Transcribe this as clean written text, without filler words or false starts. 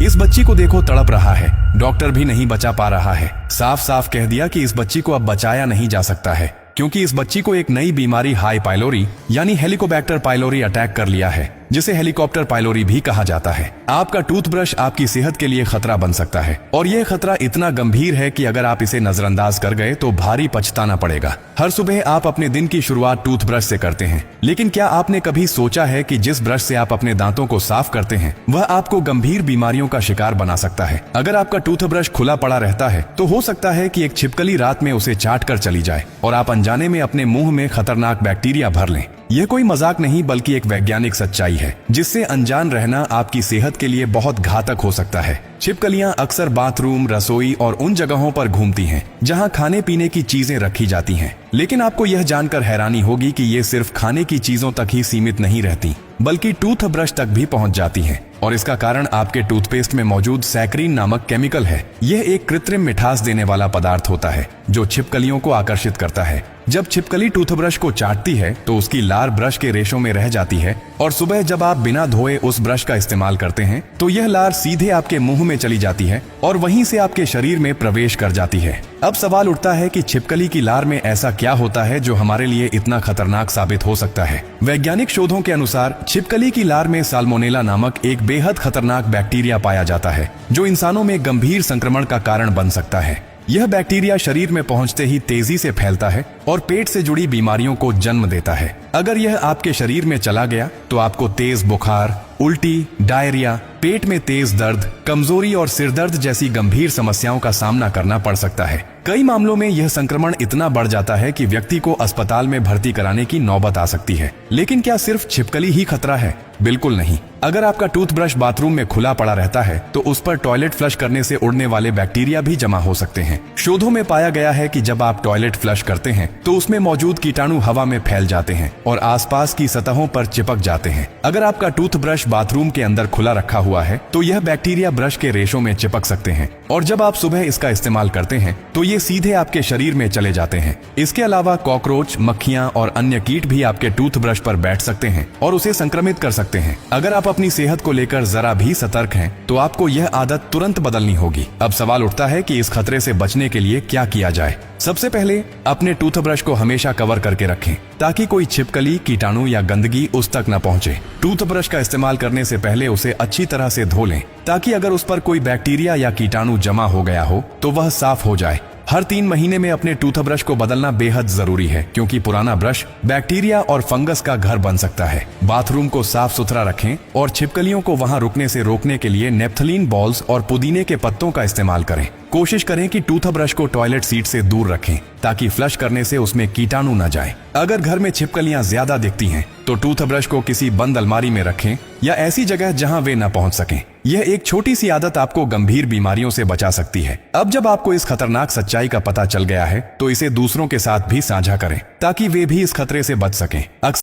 इस बच्ची को देखो, तड़प रहा है, डॉक्टर भी नहीं बचा पा रहा है। साफ साफ कह दिया कि इस बच्ची को अब बचाया नहीं जा सकता है, क्योंकि इस बच्ची को एक नई बीमारी हाई पाइलोरी यानी हेलिकोबैक्टर पाइलोरी अटैक कर लिया है, जिसे हेलीकॉप्टर पाइलोरी भी कहा जाता है। आपका टूथब्रश आपकी सेहत के लिए खतरा बन सकता है, और यह खतरा इतना गंभीर है कि अगर आप इसे नजरअंदाज कर गए तो भारी पछताना पड़ेगा। हर सुबह आप अपने दिन की शुरुआत टूथब्रश से करते हैं, लेकिन क्या आपने कभी सोचा है कि जिस ब्रश से आप अपने दांतों को साफ करते हैं वह आपको गंभीर बीमारियों का शिकार बना सकता है। अगर आपका टूथब्रश खुला पड़ा रहता है तो हो सकता है कि एक छिपकली रात में उसे चाट कर चली जाए और आप अनजाने में अपने मुंह में खतरनाक बैक्टीरिया भर लें। यह कोई मजाक नहीं बल्कि एक वैज्ञानिक सच्चाई है, जिससे अनजान रहना आपकी सेहत के लिए बहुत घातक हो सकता है। छिपकलियां अक्सर बाथरूम, रसोई और उन जगहों पर घूमती हैं जहां खाने पीने की चीजें रखी जाती हैं, लेकिन आपको यह जानकर हैरानी होगी कि ये सिर्फ खाने की चीजों तक ही सीमित नहीं रहती, बल्कि टूथब्रश तक भी पहुंच जाती हैं। और इसका कारण आपके टूथपेस्ट में मौजूद सैकरीन नामक केमिकल है। यह एक कृत्रिम मिठास देने वाला पदार्थ होता है जो छिपकलियों को आकर्षित करता है। जब छिपकली टूथब्रश को चाटती है तो उसकी लार ब्रश के रेशों में रह जाती है, और सुबह जब आप बिना धोए उस ब्रश का इस्तेमाल करते हैं तो यह लार सीधे आपके मुंह में चली जाती है और वहीं से आपके शरीर में प्रवेश कर जाती है। अब सवाल उठता है कि छिपकली की लार में ऐसा क्या होता है जो हमारे लिए इतना खतरनाक साबित हो सकता है। वैज्ञानिक शोधों के अनुसार छिपकली की लार में साल्मोनेला नामक एक बेहद खतरनाक बैक्टीरिया पाया जाता है, जो इंसानों में गंभीर संक्रमण का कारण बन सकता है। यह बैक्टीरिया शरीर में पहुंचते ही तेजी से फैलता है और पेट से जुड़ी बीमारियों को जन्म देता है। अगर यह आपके शरीर में चला गया तो आपको तेज बुखार, उल्टी, डायरिया, पेट में तेज दर्द, कमजोरी और सिरदर्द जैसी गंभीर समस्याओं का सामना करना पड़ सकता है। कई मामलों में यह संक्रमण इतना बढ़ जाता है कि व्यक्ति को अस्पताल में भर्ती कराने की नौबत आ सकती है। लेकिन क्या सिर्फ छिपकली ही खतरा है? बिल्कुल नहीं। अगर आपका टूथब्रश बाथरूम में खुला पड़ा रहता है तो उस पर टॉयलेट फ्लश करने से उड़ने वाले बैक्टीरिया भी जमा हो सकते हैं। शोधों में पाया गया है कि जब आप टॉयलेट फ्लश करते हैं तो उसमें मौजूद कीटाणु हवा में फैल जाते हैं और आसपास की सतहों पर चिपक जाते हैं। अगर आपका टूथब्रश बाथरूम के अंदर खुला रखा हुआ है तो यह बैक्टीरिया ब्रश के रेशों में चिपक सकते हैं, और जब आप सुबह इसका इस्तेमाल करते हैं तो ये सीधे आपके शरीर में चले जाते हैं। इसके अलावा कॉकरोच, मक्खियां और अन्य कीट भी आपके टूथब्रश पर बैठ सकते हैं और उसे संक्रमित कर सकते हैं। अगर आप अपनी सेहत को लेकर जरा भी सतर्क हैं तो आपको यह आदत तुरंत बदलनी होगी। अब सवाल उठता है कि इस खतरे से बचने के लिए क्या किया जाए। सबसे पहले अपने टूथब्रश को हमेशा कवर करके रखें ताकि कोई छिपकली, कीटाणु या गंदगी उस तक न पहुंचे। टूथब्रश का इस्तेमाल करने से पहले उसे अच्छी तरह से धो लें ताकि अगर उस पर कोई बैक्टीरिया या कीटाणु जमा हो गया हो तो वह साफ हो जाए। हर 3 महीने में अपने टूथब्रश को बदलना बेहद जरूरी है, क्योंकि पुराना ब्रश बैक्टीरिया और फंगस का घर बन सकता है। बाथरूम को साफ सुथरा रखें और छिपकलियों को वहां रुकने से रोकने के लिए नेफ्थलीन बॉल्स और पुदीने के पत्तों का इस्तेमाल करें। कोशिश करें कि टूथब्रश को टॉयलेट सीट से दूर रखें ताकि फ्लश करने से उसमें कीटाणु न जाए। अगर घर में छिपकलियां ज्यादा दिखती हैं तो टूथब्रश को किसी बंद अलमारी में रखें या ऐसी जगह जहां वे न पहुंच सकें। यह एक छोटी सी आदत आपको गंभीर बीमारियों से बचा सकती है। अब जब आपको इस खतरनाक सच्चाई का पता चल गया है तो इसे दूसरों के साथ भी साझा करें ताकि वे भी इस खतरे से बच सकें।